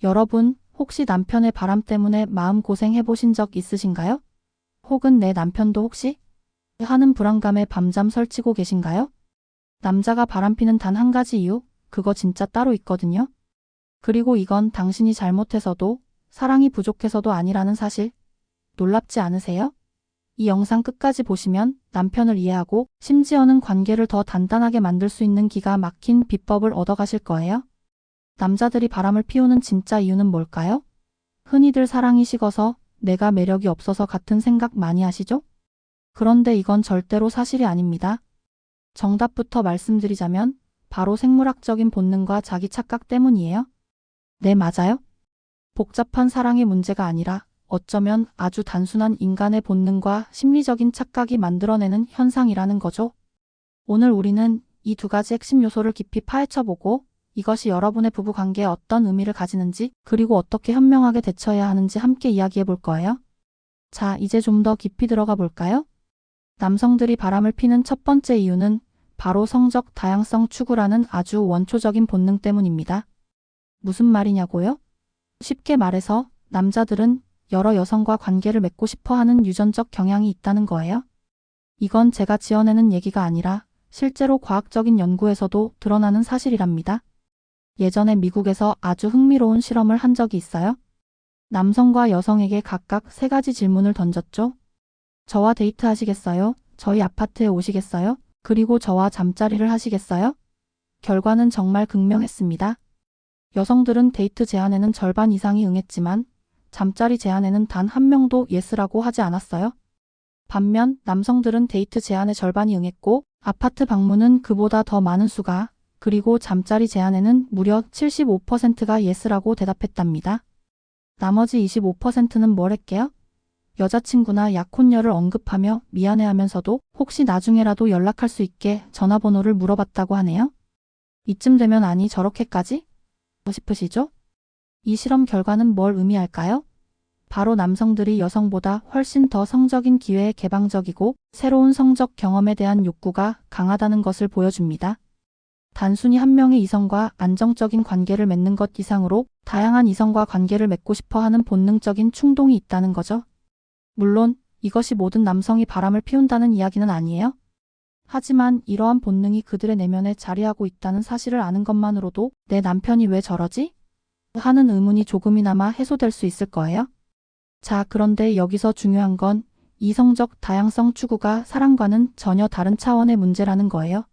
여러분, 혹시 남편의 바람 때문에 마음고생 해보신 적 있으신가요? 혹은 내 남편도 혹시? 하는 불안감에 밤잠 설치고 계신가요? 남자가 바람피는 단 한 가지 이유, 그거 진짜 따로 있거든요. 그리고 이건 당신이 잘못해서도, 사랑이 부족해서도 아니라는 사실. 놀랍지 않으세요? 이 영상 끝까지 보시면 남편을 이해하고 심지어는 관계를 더 단단하게 만들 수 있는 기가 막힌 비법을 얻어가실 거예요. 남자들이 바람을 피우는 진짜 이유는 뭘까요? 흔히들 사랑이 식어서, 내가 매력이 없어서 같은 생각 많이 하시죠? 그런데 이건 절대로 사실이 아닙니다. 정답부터 말씀드리자면 바로 생물학적인 본능과 자기 착각 때문이에요. 네, 맞아요. 복잡한 사랑의 문제가 아니라 어쩌면 아주 단순한 인간의 본능과 심리적인 착각이 만들어내는 현상이라는 거죠. 오늘 우리는 이 두 가지 핵심 요소를 깊이 파헤쳐보고 이것이 여러분의 부부관계에 어떤 의미를 가지는지 그리고 어떻게 현명하게 대처해야 하는지 함께 이야기해 볼 거예요. 자, 이제 좀 더 깊이 들어가 볼까요? 남성들이 바람을 피는 첫 번째 이유는 바로 성적 다양성 추구라는 아주 원초적인 본능 때문입니다. 무슨 말이냐고요? 쉽게 말해서 남자들은 여러 여성과 관계를 맺고 싶어 하는 유전적 경향이 있다는 거예요. 이건 제가 지어내는 얘기가 아니라 실제로 과학적인 연구에서도 드러나는 사실이랍니다. 예전에 미국에서 아주 흥미로운 실험을 한 적이 있어요. 남성과 여성에게 각각 3가지 질문을 던졌죠. 저와 데이트하시겠어요? 저희 아파트에 오시겠어요? 그리고 저와 잠자리를 하시겠어요? 결과는 정말 극명했습니다. 여성들은 데이트 제안에는 절반 이상이 응했지만 잠자리 제안에는 단 한 명도 예스라고 하지 않았어요. 반면 남성들은 데이트 제안의 절반이 응했고 아파트 방문은 그보다 더 많은 수가, 그리고 잠자리 제안에는 무려 75%가 예스라고 대답했답니다. 나머지 25%는 뭘 했게요? 여자친구나 약혼녀를 언급하며 미안해하면서도 혹시 나중에라도 연락할 수 있게 전화번호를 물어봤다고 하네요. 이쯤 되면 아니 저렇게까지? 싶으시죠? 이 실험 결과는 뭘 의미할까요? 바로 남성들이 여성보다 훨씬 더 성적인 기회에 개방적이고 새로운 성적 경험에 대한 욕구가 강하다는 것을 보여줍니다. 단순히 한 명의 이성과 안정적인 관계를 맺는 것 이상으로 다양한 이성과 관계를 맺고 싶어 하는 본능적인 충동이 있다는 거죠. 물론 이것이 모든 남성이 바람을 피운다는 이야기는 아니에요. 하지만 이러한 본능이 그들의 내면에 자리하고 있다는 사실을 아는 것만으로도 내 남편이 왜 저러지? 하는 의문이 조금이나마 해소될 수 있을 거예요. 자, 그런데 여기서 중요한 건 이성적 다양성 추구가 사랑과는 전혀 다른 차원의 문제라는 거예요.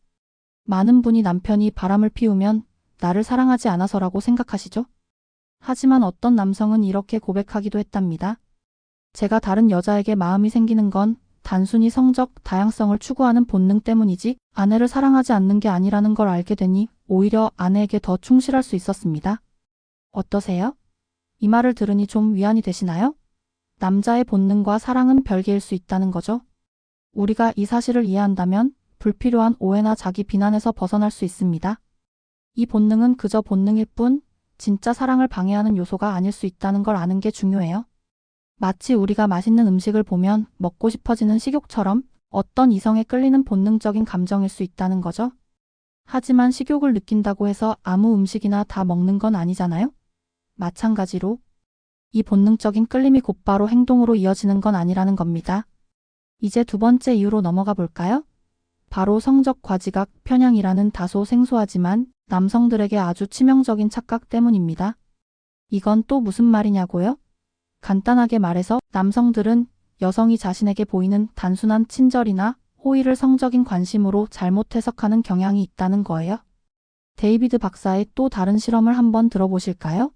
많은 분이 남편이 바람을 피우면 나를 사랑하지 않아서라고 생각하시죠? 하지만 어떤 남성은 이렇게 고백하기도 했답니다. 제가 다른 여자에게 마음이 생기는 건 단순히 성적 다양성을 추구하는 본능 때문이지 아내를 사랑하지 않는 게 아니라는 걸 알게 되니 오히려 아내에게 더 충실할 수 있었습니다. 어떠세요? 이 말을 들으니 좀 위안이 되시나요? 남자의 본능과 사랑은 별개일 수 있다는 거죠. 우리가 이 사실을 이해한다면 불필요한 오해나 자기 비난에서 벗어날 수 있습니다. 이 본능은 그저 본능일 뿐 진짜 사랑을 방해하는 요소가 아닐 수 있다는 걸 아는 게 중요해요. 마치 우리가 맛있는 음식을 보면 먹고 싶어지는 식욕처럼 어떤 이성에 끌리는 본능적인 감정일 수 있다는 거죠. 하지만 식욕을 느낀다고 해서 아무 음식이나 다 먹는 건 아니잖아요? 마찬가지로 이 본능적인 끌림이 곧바로 행동으로 이어지는 건 아니라는 겁니다. 이제 두 번째 이유로 넘어가 볼까요? 바로 성적 과지각 편향이라는 다소 생소하지만 남성들에게 아주 치명적인 착각 때문입니다. 이건 또 무슨 말이냐고요? 간단하게 말해서 남성들은 여성이 자신에게 보이는 단순한 친절이나 호의를 성적인 관심으로 잘못 해석하는 경향이 있다는 거예요. 데이비드 박사의 또 다른 실험을 한번 들어보실까요?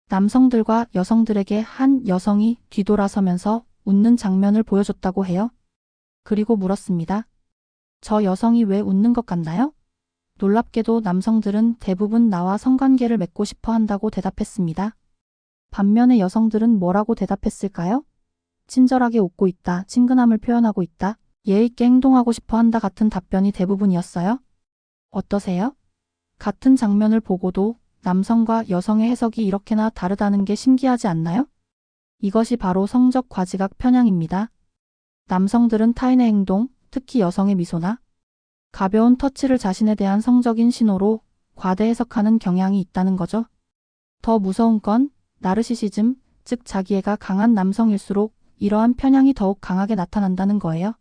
남성들과 여성들에게 한 여성이 뒤돌아서면서 웃는 장면을 보여줬다고 해요. 그리고 물었습니다. 저 여성이 왜 웃는 것 같나요? 놀랍게도 남성들은 대부분 나와 성관계를 맺고 싶어 한다고 대답했습니다. 반면에 여성들은 뭐라고 대답했을까요? 친절하게 웃고 있다, 친근함을 표현하고 있다, 예의 있게 행동하고 싶어 한다 같은 답변이 대부분이었어요. 어떠세요? 같은 장면을 보고도 남성과 여성의 해석이 이렇게나 다르다는 게 신기하지 않나요? 이것이 바로 성적 과지각 편향입니다. 남성들은 타인의 행동, 특히 여성의 미소나 가벼운 터치를 자신에 대한 성적인 신호로 과대 해석하는 경향이 있다는 거죠. 더 무서운 건 나르시시즘, 즉 자기애가 강한 남성일수록 이러한 편향이 더욱 강하게 나타난다는 거예요.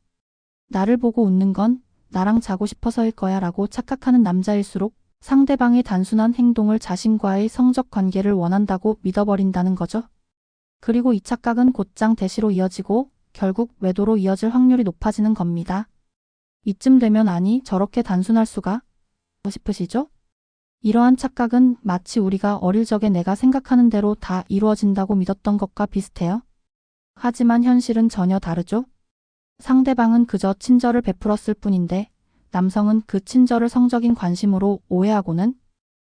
나를 보고 웃는 건 나랑 자고 싶어서일 거야 라고 착각하는 남자일수록 상대방의 단순한 행동을 자신과의 성적 관계를 원한다고 믿어버린다는 거죠. 그리고 이 착각은 곧장 대시로 이어지고 결국 외도로 이어질 확률이 높아지는 겁니다. 이쯤 되면 아니 저렇게 단순할 수가 싶으시죠? 이러한 착각은 마치 우리가 어릴 적에 내가 생각하는 대로 다 이루어진다고 믿었던 것과 비슷해요. 하지만 현실은 전혀 다르죠. 상대방은 그저 친절을 베풀었을 뿐인데 남성은 그 친절을 성적인 관심으로 오해하고는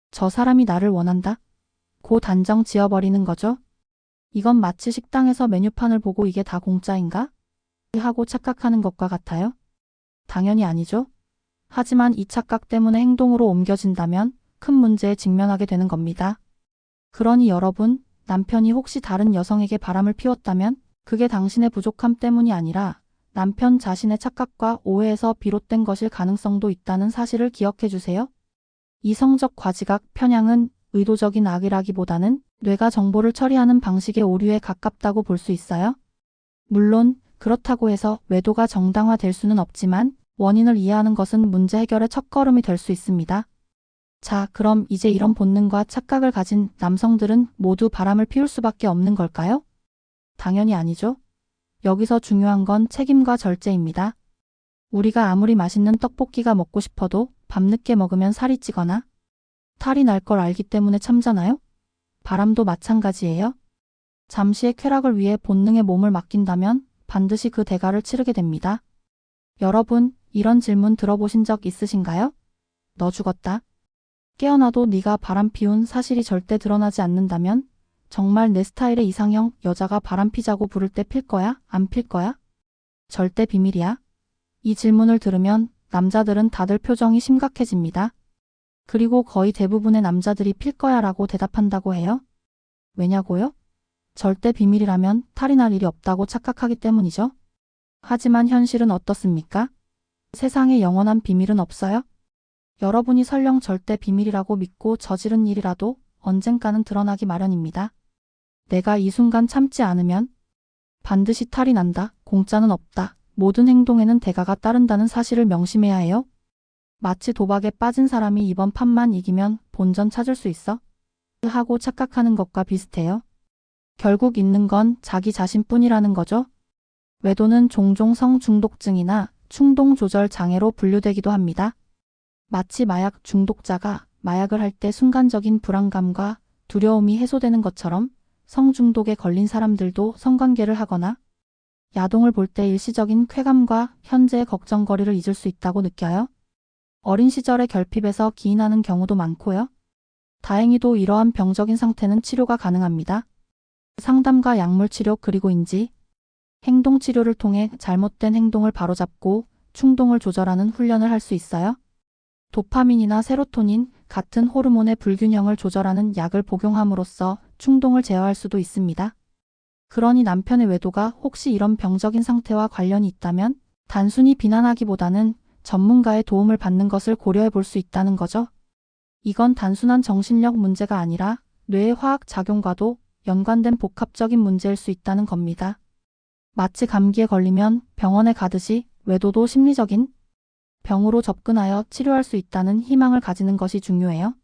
저 사람이 나를 원한다? 고 단정 지어버리는 거죠. 이건 마치 식당에서 메뉴판을 보고 이게 다 공짜인가? 하고 착각하는 것과 같아요. 당연히 아니죠. 하지만 이 착각 때문에 행동으로 옮겨진다면 큰 문제에 직면하게 되는 겁니다. 그러니 여러분, 남편이 혹시 다른 여성에게 바람을 피웠다면 그게 당신의 부족함 때문이 아니라 남편 자신의 착각과 오해에서 비롯된 것일 가능성도 있다는 사실을 기억해 주세요. 이성적 과지각 편향은 의도적인 악이라기보다는 뇌가 정보를 처리하는 방식의 오류에 가깝다고 볼 수 있어요. 물론 그렇다고 해서 외도가 정당화될 수는 없지만 원인을 이해하는 것은 문제 해결의 첫걸음이 될 수 있습니다. 자, 그럼 이제 이런 본능과 착각을 가진 남성들은 모두 바람을 피울 수밖에 없는 걸까요? 당연히 아니죠. 여기서 중요한 건 책임과 절제입니다. 우리가 아무리 맛있는 떡볶이가 먹고 싶어도 밤늦게 먹으면 살이 찌거나 탈이 날 걸 알기 때문에 참잖아요? 바람도 마찬가지예요. 잠시의 쾌락을 위해 본능에 몸을 맡긴다면 반드시 그 대가를 치르게 됩니다. 여러분, 이런 질문 들어보신 적 있으신가요? 너 죽었다. 깨어나도 네가 바람 피운 사실이 절대 드러나지 않는다면 정말 내 스타일의 이상형 여자가 바람 피자고 부를 때 필 거야? 안 필 거야? 절대 비밀이야. 이 질문을 들으면 남자들은 다들 표정이 심각해집니다. 그리고 거의 대부분의 남자들이 필 거야 라고 대답한다고 해요. 왜냐고요? 절대 비밀이라면 탈이 날 일이 없다고 착각하기 때문이죠. 하지만 현실은 어떻습니까? 세상에 영원한 비밀은 없어요. 여러분이 설령 절대 비밀이라고 믿고 저지른 일이라도 언젠가는 드러나기 마련입니다. 내가 이 순간 참지 않으면 반드시 탈이 난다. 공짜는 없다. 모든 행동에는 대가가 따른다는 사실을 명심해야 해요. 마치 도박에 빠진 사람이 이번 판만 이기면 본전 찾을 수 있어? 하고 착각하는 것과 비슷해요. 결국 있는 건 자기 자신뿐이라는 거죠. 외도는 종종 성중독증이나 충동조절 장애로 분류되기도 합니다. 마치 마약 중독자가 마약을 할 때 순간적인 불안감과 두려움이 해소되는 것처럼 성중독에 걸린 사람들도 성관계를 하거나 야동을 볼 때 일시적인 쾌감과 현재의 걱정거리를 잊을 수 있다고 느껴요. 어린 시절의 결핍에서 기인하는 경우도 많고요. 다행히도 이러한 병적인 상태는 치료가 가능합니다. 상담과 약물치료 그리고 인지, 행동치료를 통해 잘못된 행동을 바로잡고 충동을 조절하는 훈련을 할 수 있어요. 도파민이나 세로토닌 같은 호르몬의 불균형을 조절하는 약을 복용함으로써 충동을 제어할 수도 있습니다. 그러니 남편의 외도가 혹시 이런 병적인 상태와 관련이 있다면 단순히 비난하기보다는 전문가의 도움을 받는 것을 고려해 볼 수 있다는 거죠. 이건 단순한 정신력 문제가 아니라 뇌의 화학 작용과도 연관된 복합적인 문제일 수 있다는 겁니다. 마치 감기에 걸리면 병원에 가듯이 외도도 심리적인 병으로 접근하여 치료할 수 있다는 희망을 가지는 것이 중요해요.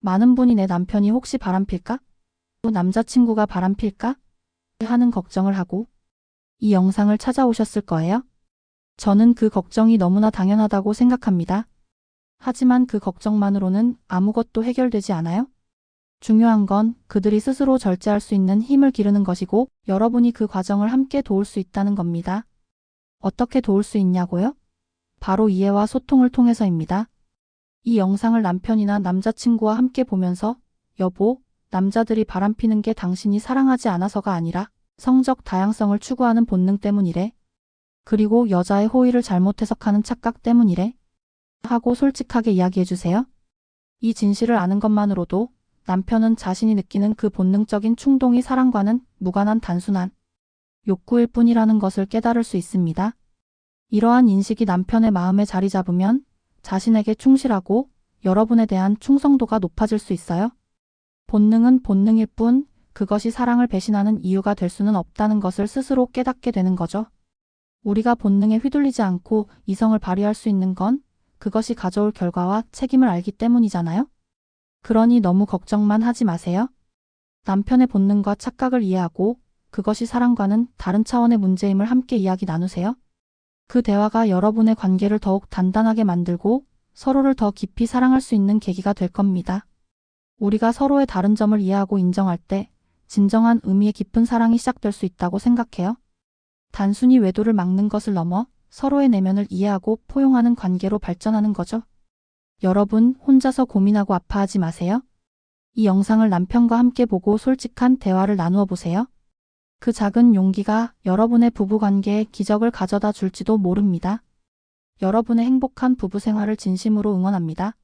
많은 분이 내 남편이 혹시 바람필까? 또 남자친구가 바람필까? 하는 걱정을 하고 이 영상을 찾아오셨을 거예요. 저는 그 걱정이 너무나 당연하다고 생각합니다. 하지만 그 걱정만으로는 아무것도 해결되지 않아요. 중요한 건 그들이 스스로 절제할 수 있는 힘을 기르는 것이고 여러분이 그 과정을 함께 도울 수 있다는 겁니다. 어떻게 도울 수 있냐고요? 바로 이해와 소통을 통해서입니다. 이 영상을 남편이나 남자친구와 함께 보면서 여보, 남자들이 바람피는 게 당신이 사랑하지 않아서가 아니라 성적 다양성을 추구하는 본능 때문이래. 그리고 여자의 호의를 잘못 해석하는 착각 때문이래. 하고 솔직하게 이야기해주세요. 이 진실을 아는 것만으로도 남편은 자신이 느끼는 그 본능적인 충동이 사랑과는 무관한 단순한 욕구일 뿐이라는 것을 깨달을 수 있습니다. 이러한 인식이 남편의 마음에 자리 잡으면 자신에게 충실하고 여러분에 대한 충성도가 높아질 수 있어요. 본능은 본능일 뿐 그것이 사랑을 배신하는 이유가 될 수는 없다는 것을 스스로 깨닫게 되는 거죠. 우리가 본능에 휘둘리지 않고 이성을 발휘할 수 있는 건 그것이 가져올 결과와 책임을 알기 때문이잖아요. 그러니 너무 걱정만 하지 마세요. 남편의 본능과 착각을 이해하고 그것이 사랑과는 다른 차원의 문제임을 함께 이야기 나누세요. 그 대화가 여러분의 관계를 더욱 단단하게 만들고 서로를 더 깊이 사랑할 수 있는 계기가 될 겁니다. 우리가 서로의 다른 점을 이해하고 인정할 때 진정한 의미의 깊은 사랑이 시작될 수 있다고 생각해요. 단순히 외도를 막는 것을 넘어 서로의 내면을 이해하고 포용하는 관계로 발전하는 거죠. 여러분 혼자서 고민하고 아파하지 마세요. 이 영상을 남편과 함께 보고 솔직한 대화를 나누어 보세요. 그 작은 용기가 여러분의 부부관계에 기적을 가져다 줄지도 모릅니다. 여러분의 행복한 부부 생활을 진심으로 응원합니다.